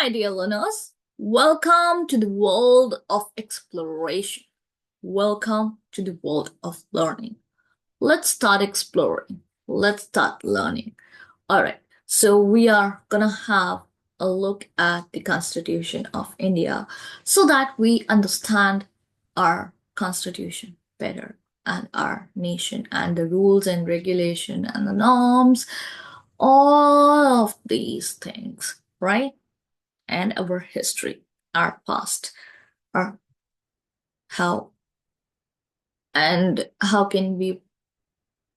my dear learners. Welcome to the world of exploration. Welcome to the world of learning. Let's start exploring. Let's start learning. All right. So we are going to have a look at the Constitution of India so that we understand our Constitution better and our nation and the rules and regulation and the norms, all of these things, right? And our history, our past, our how how can we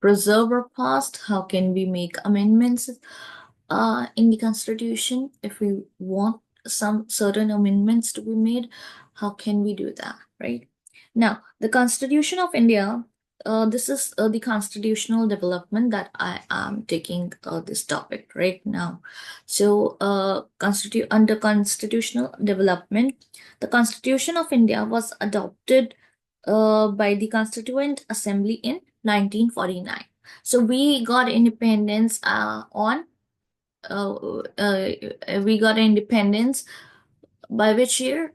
preserve our past? How can we make amendments in the Constitution if we want some certain amendments to be made? How can we do that, right? Now, the Constitution of India. This is the constitutional development that I am taking this topic right now. So, under constitutional development, the Constitution of India was adopted by the Constituent Assembly in 1949. So we got independence we got independence by which year?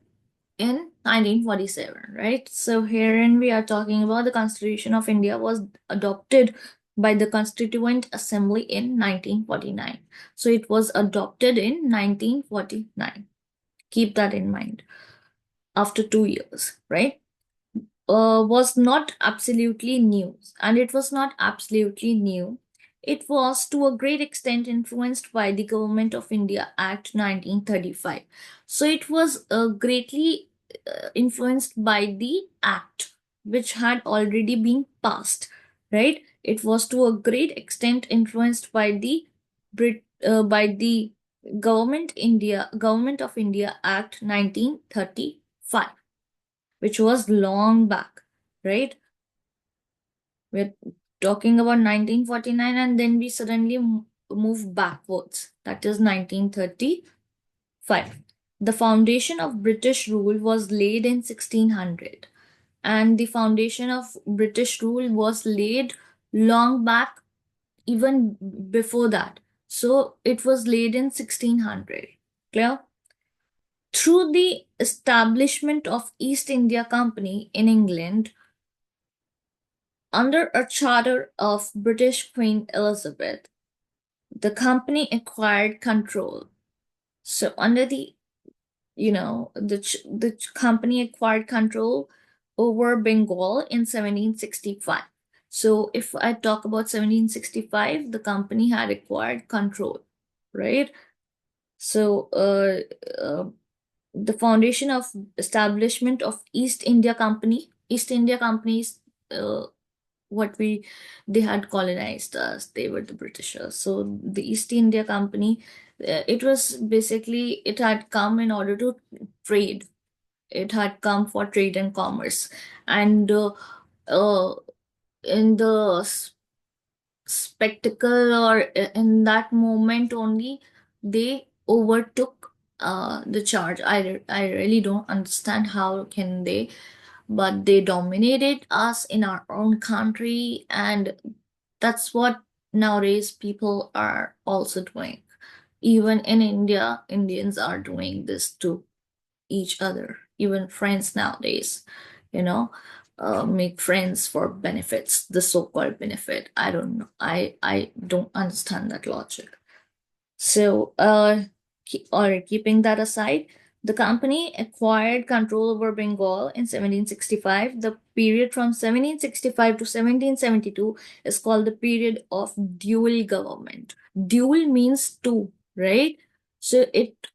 In 1947, right? So herein we are talking about the Constitution of India was adopted by the Constituent Assembly in 1949. So it was adopted in 1949. Keep that in mind. After 2 years, right? Was not absolutely new, and it was not absolutely new. It was to a great extent influenced by the Government of India Act 1935. So it was greatly influenced by the act which had already been passed, right? It was to a great extent influenced by the Government of India Act 1935, which was long back, right? We're talking about 1949, and then we suddenly move backwards. That is 1935. The foundation of British rule was laid in 1600, and the foundation of British rule was laid long back, even before that. So it was laid in 1600. Clear? Through the establishment of East India Company in England, under a charter of British Queen Elizabeth, the company acquired control. So under the company acquired control over Bengal in 1765. So if I talk about 1765, the company had acquired control, right? So the foundation of establishment of East India Company is they had colonized us. They were the Britishers. So the East India Company, it had come in order to trade. It had come for trade and commerce. And in the spectacle, or in that moment only, they overtook the charge. I really don't understand how can they, but they dominated us in our own country, and that's what nowadays people are also doing. Even in India, Indians are doing this to each other, even friends nowadays, make friends for benefits, the so-called benefit. I don't know. I don't understand that logic. So, keeping that aside, the company acquired control over Bengal in 1765. The period from 1765 to 1772 is called the period of dual government. Dual means two, right? So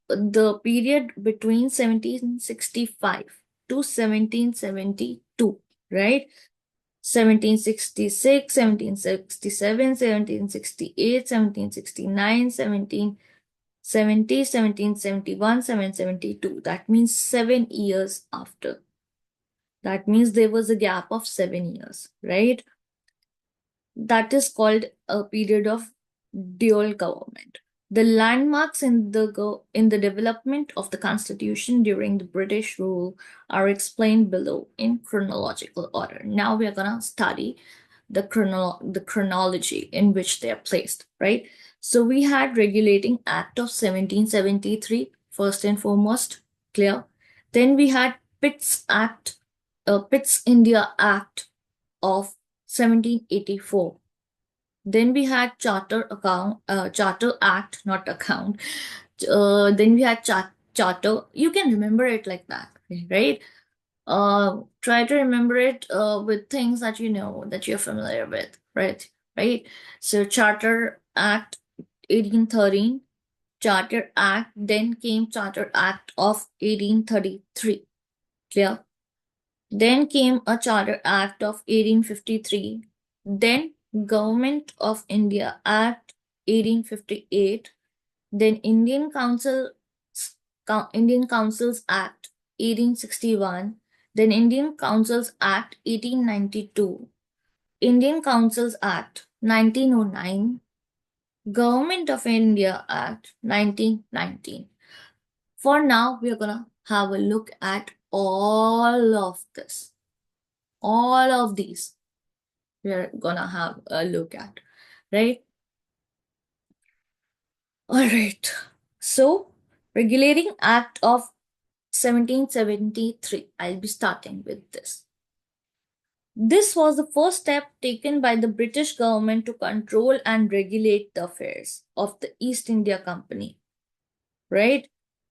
the period between 1765 to 1772, right? 1766, 1767, 1768, 1769, 1770, 1771, 1772. That means 7 years after. That means there was a gap of 7 years, right? That is called a period of dual government. The landmarks in the development of the Constitution during the British rule are explained below in chronological order. Now we are going to study the chronology in which they are placed, right? So we had Regulating Act of 1773, first and foremost, clear. Then we had Pitt's India Act of 1784. Then we had Charter Act, not account. Then we had Charter. You can remember it like that, right? Try to remember it with things that you know, that you're familiar with, right? Right. So Charter Act 1813, Charter Act, then came Charter Act of 1833. Clear? Then came a Charter Act of 1853. Then Government of India Act 1858. Then Indian Councils Act 1861. Then Indian Councils Act 1892. Indian Councils Act 1909. Government of India Act 1919. For now, we're gonna have a look at all of this. All of these we're gonna have a look at, right? All right. So, Regulating Act of 1773. I'll be starting with this. This was the first step taken by the British government to control and regulate the affairs of the East India Company, right?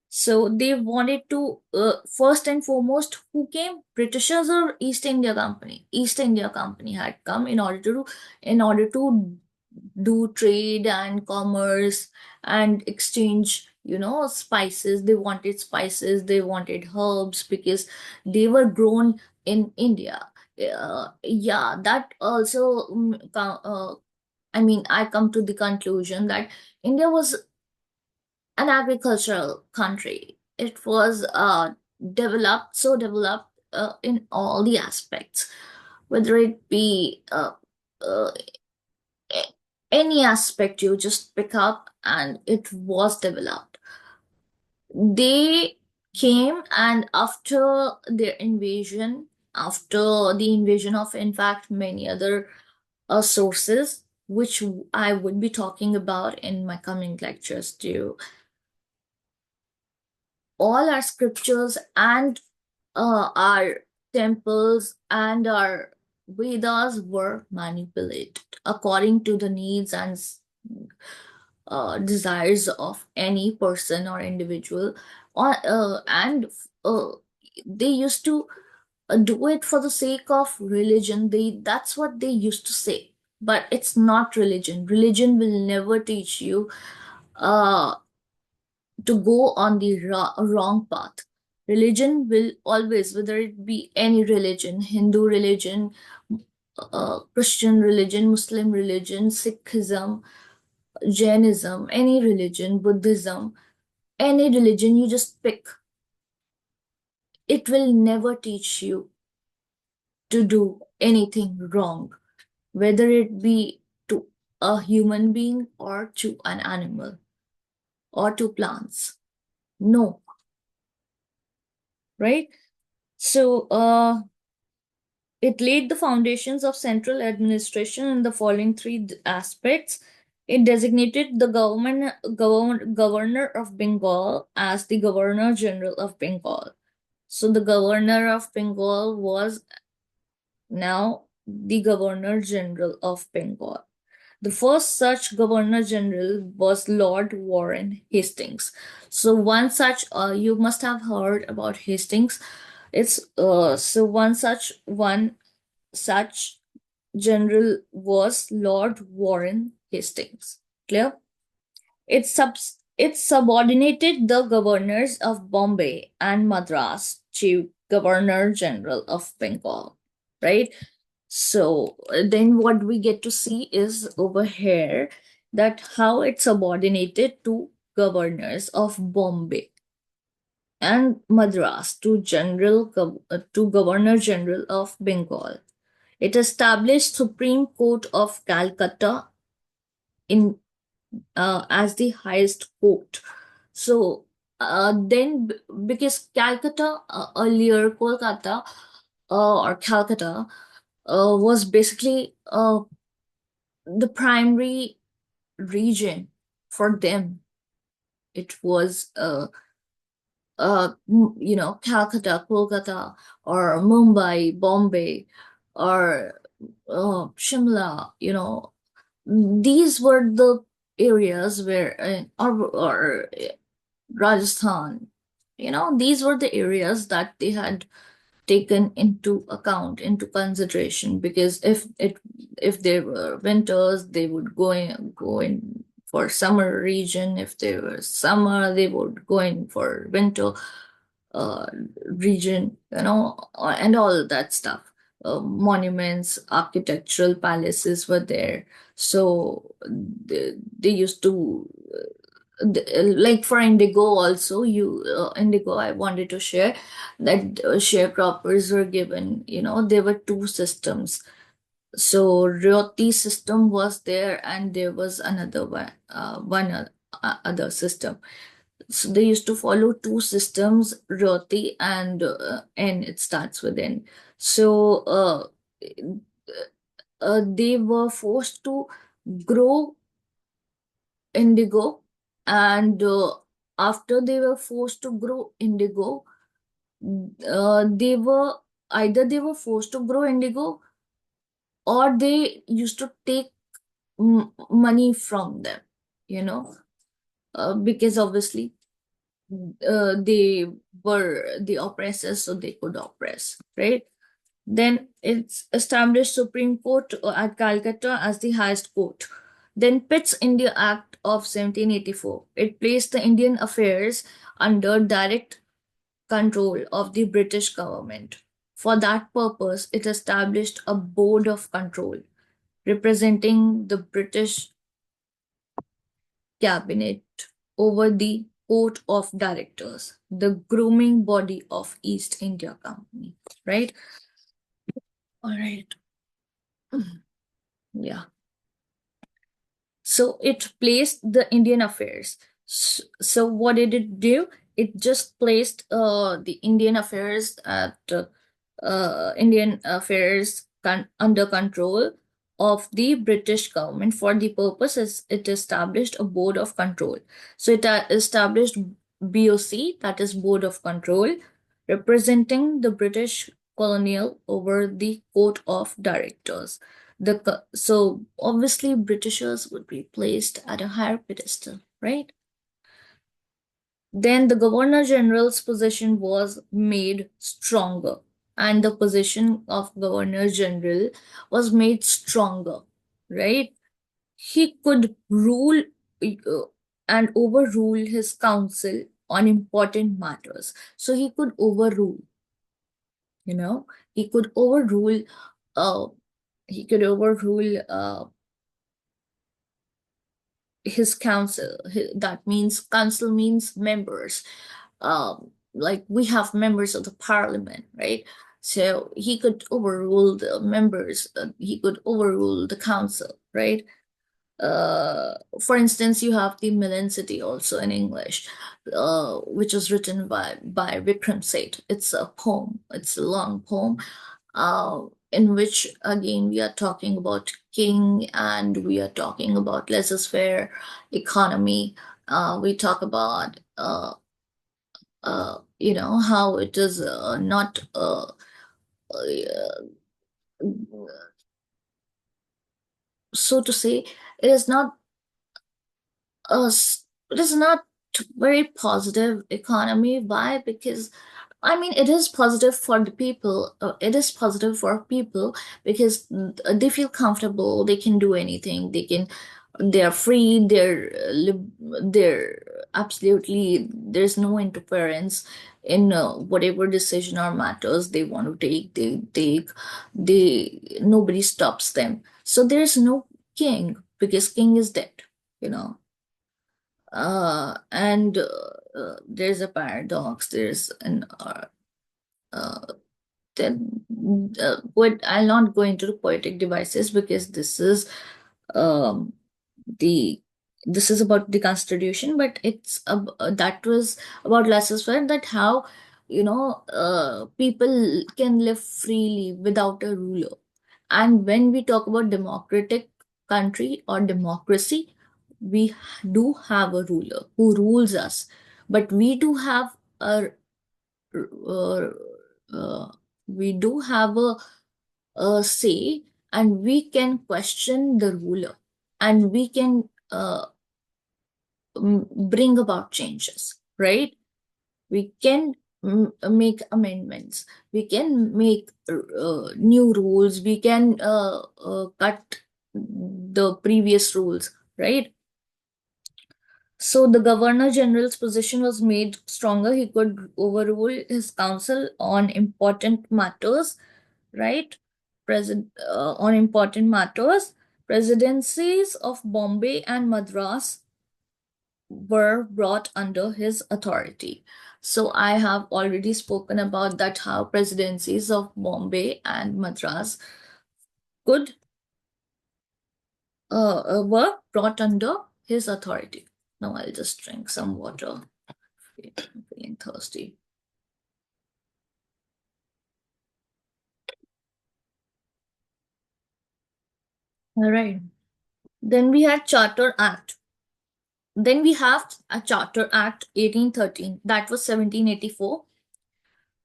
So they wanted to, first and foremost, who came? Britishers or East India Company? East India Company had come in order to do trade and commerce and exchange, spices. They wanted spices, they wanted herbs because they were grown in India. Yeah, that also, I come to the conclusion that India was an agricultural country. It was developed in all the aspects, whether it be uh, any aspect you just pick up, and it was developed. They came, and after their invasion, after the invasion of, in fact, many other sources, which I would be talking about in my coming lectures too, all our scriptures and our temples and our Vedas were manipulated according to the needs and desires of any person or individual, and uh, they used to do it for the sake of religion. That's what they used to say, but it's not religion. Religion will never teach you uh, to go on the wrong path. Religion will always, whether it be any religion, Hindu religion, Christian religion, Muslim religion, Sikhism, Jainism, any religion, Buddhism, any religion you just pick, it will never teach you to do anything wrong, whether it be to a human being or to an animal or to plants. No, right? So, it laid the foundations of central administration in the following three aspects. It designated the governor of Bengal as the Governor General of Bengal. So the Governor of Bengal was now the Governor General of Bengal. The first such Governor General was Lord Warren Hastings. So one such, you must have heard about Hastings. It's so one such general was Lord Warren Hastings. Clear? It subordinated the governors of Bombay and Madras to Governor General of Bengal, right? So then what we get to see is over here that how it subordinated to governors of Bombay and Madras to Governor General of Bengal. It established Supreme Court of Calcutta in as the highest court. So then, because Calcutta, earlier Kolkata or Calcutta, was basically the primary region for them. It was Calcutta, Kolkata, or Mumbai, Bombay, or Shimla, these were the areas where, or Rajasthan, these were the areas that they had taken into account, into consideration, because if there were winters, they would go in for summer region. If there was summer, they would go in for winter uh, region, and all that stuff. Monuments, architectural palaces were there. So they used to, like for Indigo also, Indigo, I wanted to share that sharecroppers were given, there were two systems. So Roti system was there, and there was another other system. So they used to follow two systems, Roti and N. It starts with N. So they were forced to grow indigo, and after they were forced to grow indigo, they were forced to grow indigo, or they used to take money from them, you know, because obviously they were the oppressors, so they could oppress, right? Then it's established Supreme Court at Calcutta as the highest court. Then Pitt's India Act of 1784. It placed the Indian affairs under direct control of the British government. For that purpose, it established a board of control representing the British cabinet over the court of directors, the grooming body of East India Company, right? All right. Yeah. So it placed the Indian affairs. So what did it do? It just placed the Indian affairs at Indian affairs under control of the British government. For the purposes, it established a board of control. So it established BOC, that is Board of Control, representing the British colonial over the court of directors. So obviously Britishers would be placed at a higher pedestal, right? Then the Governor General's position was made stronger, and the position of Governor General was made stronger, right? He could rule uh, and overrule his council on important matters. So he could overrule, you know, he could overrule. Uh, he could overrule his council. That means council means members. Like we have members of the parliament, right? So he could overrule the members. He could overrule the council, right? For instance, you have the Milan City also in English, which was written by Vikram Seth. It's a poem. It's a long poem, in which again we are talking about king, and we are talking about laissez-faire economy. We talk about how it is not uh, so to say, it is not it is not very positive economy. Why? Because I mean, it is positive for the people. It is positive for people because they feel comfortable. They can do anything. They are free. They're absolutely. There's no interference in whatever decision or matters they want to take. They take. Nobody stops them. So there's no king because king is dead. You know. And there's a paradox. There's an uh, then I'll not go into the poetic devices because um, the this is about the constitution, but that was about laissez-faire, that how people can live freely without a ruler. And when we talk about democratic country or democracy, we do have a ruler who rules us, but we do have a uh, we do have a say, and we can question the ruler, and we can bring about changes, right? We can make amendments, we can make new rules, we can cut the previous rules, right? So the governor general's position was made stronger. He could overrule his council on important matters, right? On important matters. Presidencies of Bombay and Madras were brought under his authority. So I have already spoken about that, how presidencies of Bombay and Madras could were brought under his authority. Now I'll just drink some water. I'm feeling thirsty. All right. Then we had Charter Act. Then we have a Charter Act 1813. That was 1784,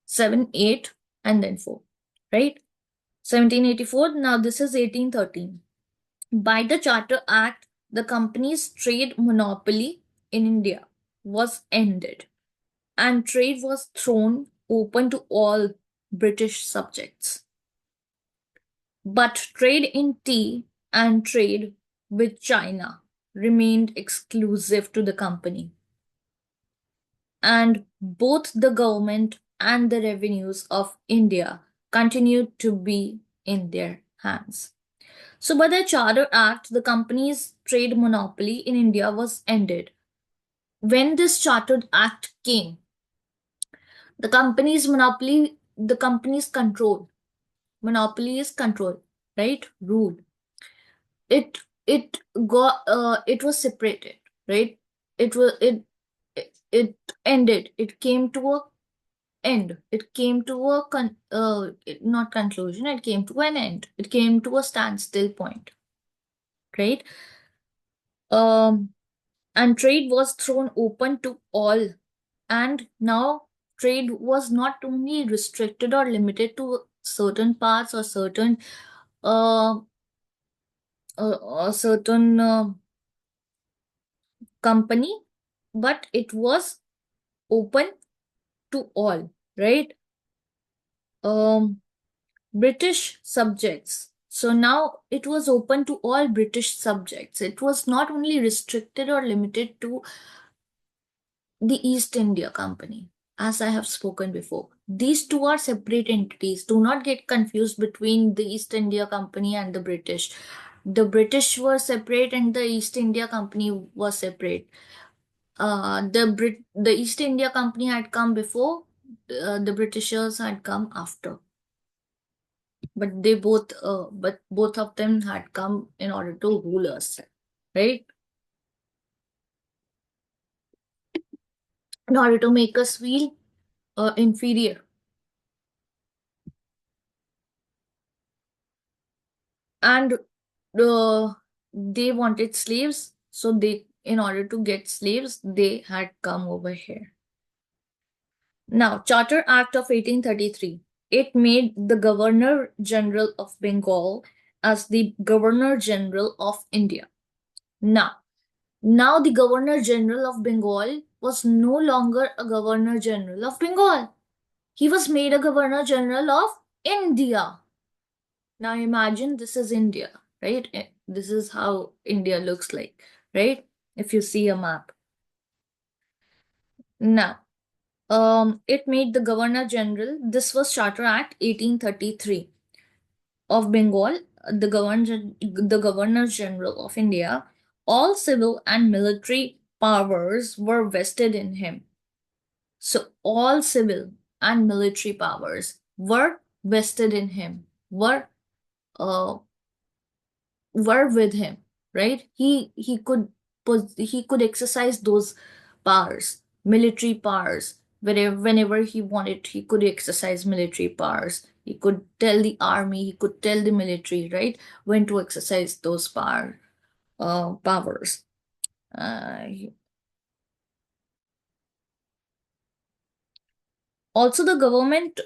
7, 8, and then 4. Right? 1784. Now this is 1813. By the Charter Act, the company's trade monopoly in India was ended, and trade was thrown open to all British subjects. But trade in tea and trade with China remained exclusive to the company, and both the government and the revenues of India continued to be in their hands. So, by the Charter Act, the company's trade monopoly in India was ended. When this Chartered Act came, the company's monopoly, the company's control, monopoly is control, right? Rule. It was separated, right? It ended. It came to a end. It came to a not conclusion. It came to an end. It came to a standstill point, right? Um, and trade was thrown open to all. And now trade was not only restricted or limited to certain parts or certain uh, certain company, but it was open to all, right? Um, British subjects. So now it was open to all British subjects. It was not only restricted or limited to the East India Company, as I have spoken before. These two are separate entities. Do not get confused between the East India Company and the British. The British were separate and the East India Company was separate. The East India Company had come before, the Britishers had come after. But both of them had come in order to rule us, right? In order to make us feel inferior. And they wanted slaves, so in order to get slaves, they had come over here. Now, Charter Act of 1833, it made the Governor General of Bengal as the Governor General of India. Now the Governor General of Bengal was no longer a Governor General of Bengal. He was made a Governor General of India. Now imagine this is India, right? This is how India looks like, right? If you see a map. Now, it made the Governor General, this was Charter Act 1833 of Bengal, the Governor General of India. All civil and military powers were vested in him. So all civil and military powers were vested in him, uh, were with him, right? He could exercise those powers, military powers, whenever he wanted. He could exercise military powers. He could tell the army, he could tell the military, right, when to exercise those powers. Uh, Also, the government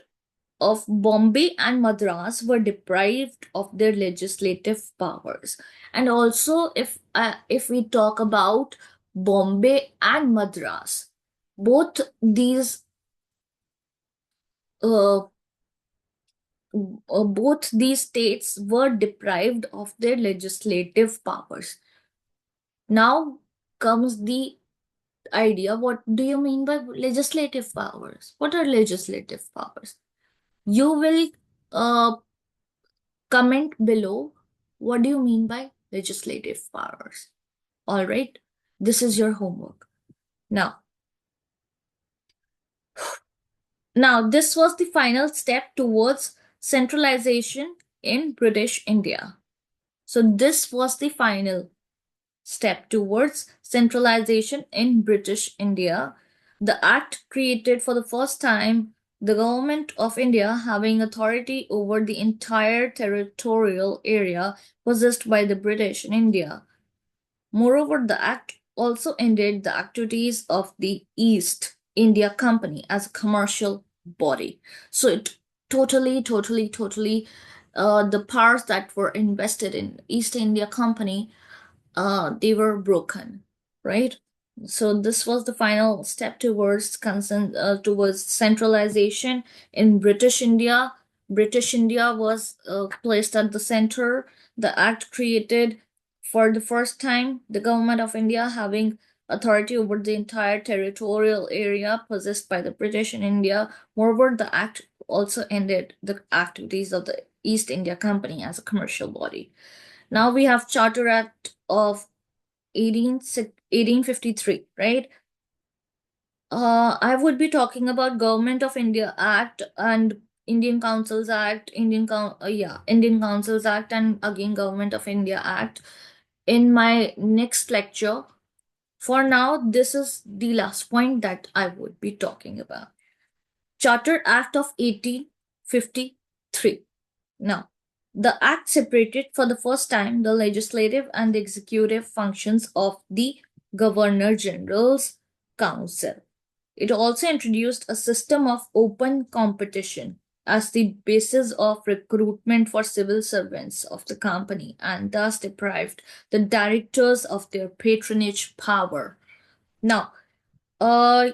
of Bombay and Madras were deprived of their legislative powers. And also, if we talk about Bombay and Madras, both these uh, both these states were deprived of their legislative powers. Now comes the idea, what do you mean by legislative powers? What are legislative powers? You will uh, comment below, what do you mean by legislative powers? All right, this is your homework. Now this was the final step towards centralization in British India. So this was the final step towards centralization in British India. The act created for the first time the government of India having authority over the entire territorial area possessed by the British in India. Moreover, the act also ended the activities of the East India Company as a commercial body. So it totally, the powers that were invested in East India Company, they were broken, right? So this was the final step towards towards centralization in British India. British India was placed at the center. The act created for the first time the government of India having authority over the entire territorial area possessed by the British in India. Moreover, the act also ended the activities of the East India Company as a commercial body. Now we have Charter Act of 1853, right? I would be talking about Government of India Act and Indian Councils Act, Indian Councils Act, and again Government of India Act in my next lecture. For now, this is the last point that I would be talking about. Charter Act of 1853. Now, the Act separated for the first time the legislative and the executive functions of the Governor General's Council. It also introduced a system of open competition as the basis of recruitment for civil servants of the company and thus deprived the directors of their patronage power. Now, uh,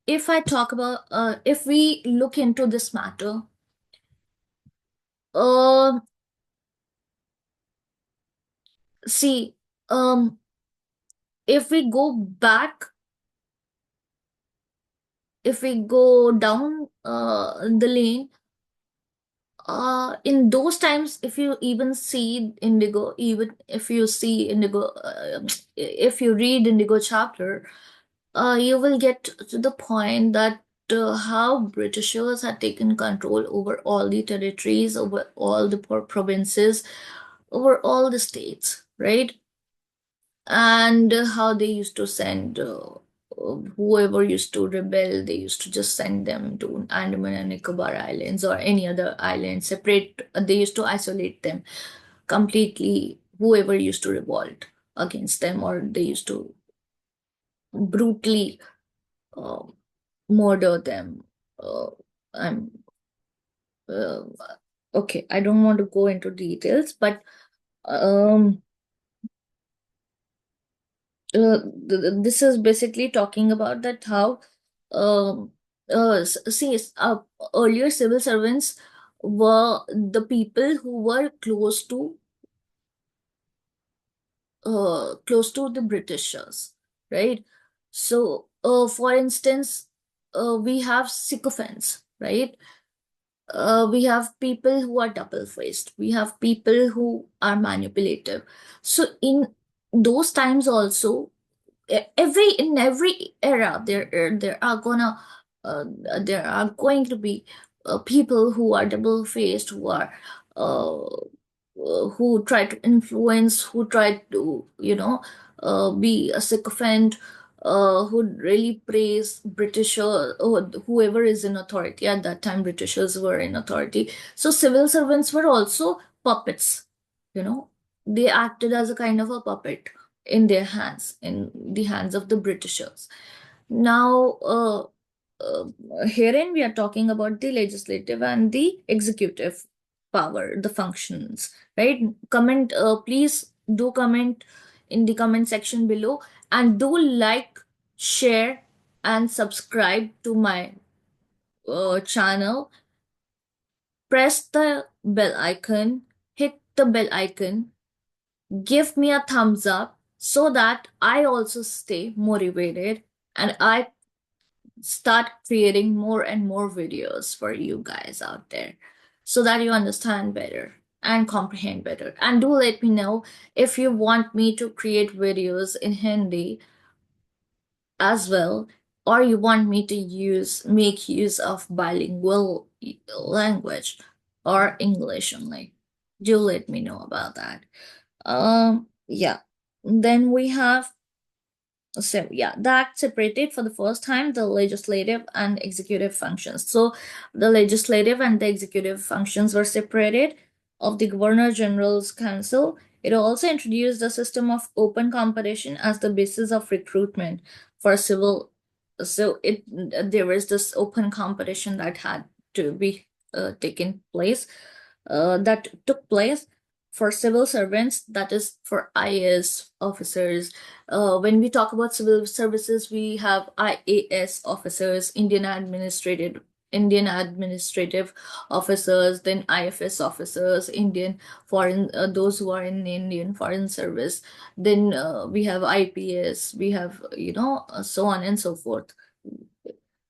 if we look into this matter, uh, see, if we go back, if we go down the lane, in those times, if you even see Indigo, even if you see Indigo, if you read Indigo chapter, you will get to the point that how Britishers had taken control over all the territories, over all the provinces, over all the states, right? And how they used to send whoever used to rebel, they used to just send them to Andaman and Nicobar Islands or any other island, separate, they used to isolate them completely, whoever used to revolt against them, or they used to brutally uh, murder them. Uh, I'm uh, okay, I don't want to go into details, but um, this is basically talking about that how um see earlier civil servants were the people who were close to the Britishers, right? So for instance, we have sycophants, right? We have people who are double faced, we have people who are manipulative. So in those times also, in every era uh, there are going to be people who are double faced, who are uh, who try to influence, who try to be a sycophant, who really praise Britishers or whoever is in authority at that time. Britishers were in authority, so civil servants were also puppets. They acted as a kind of a puppet in their hands, in the hands of the Britishers. Now, herein we are talking about the legislative and the executive power, the functions, right? Comment, please do comment in the comment section below, and do like, share, and subscribe to my channel. Press the bell icon, hit the bell icon, give me a thumbs up so that I also stay motivated and I start creating more and more videos for you guys out there so that you understand better and comprehend better. And do let me know if you want me to create videos in Hindi as well, or you want me to make use of bilingual language or English only. Do let me know about that. Yeah. Then we have, so yeah, that separated for the first time the legislative and executive functions. So the legislative and the executive functions were separated of the Governor General's Council. It also introduced a system of open competition as the basis of recruitment for civil. So it there was this open competition that had to be taken place, that took place for civil servants, that is for IAS officers. When we talk about civil services, we have IAS officers, Indian administrative officers, then IFS officers, Indian foreign, those who are in Indian foreign service. Then we have IPS, we have, so on and so forth.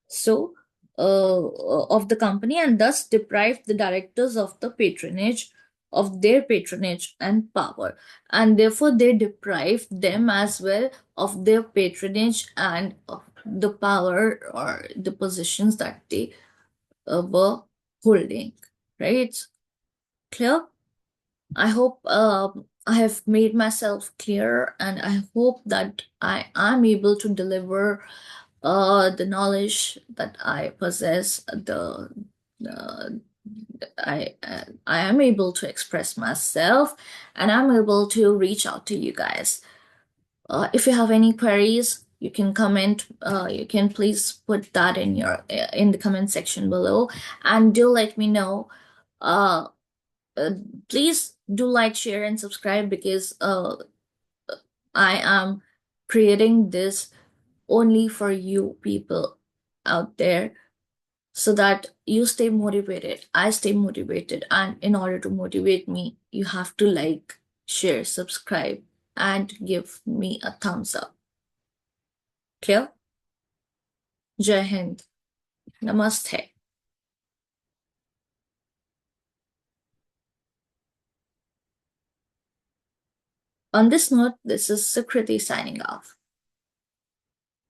So of the company, and thus deprived the directors of the patronage, of their patronage and power, and therefore they deprived them as well of their patronage and of the power or the positions that they were holding, right? Clear? I hope I have made myself clear, and I hope that I am able to deliver the knowledge that I possess, I am able to express myself, and I'm able to reach out to you guys. If you have any queries, you can comment. You can please put that in the comment section below, and do let me know. Uh, Please do like, share, and subscribe, because I am creating this only for you people out there, so that you stay motivated, I stay motivated. And in order to motivate me, you have to like, share, subscribe, and give me a thumbs up. Clear? Jai Hind. Namaste. On this note, this is Sukriti signing off.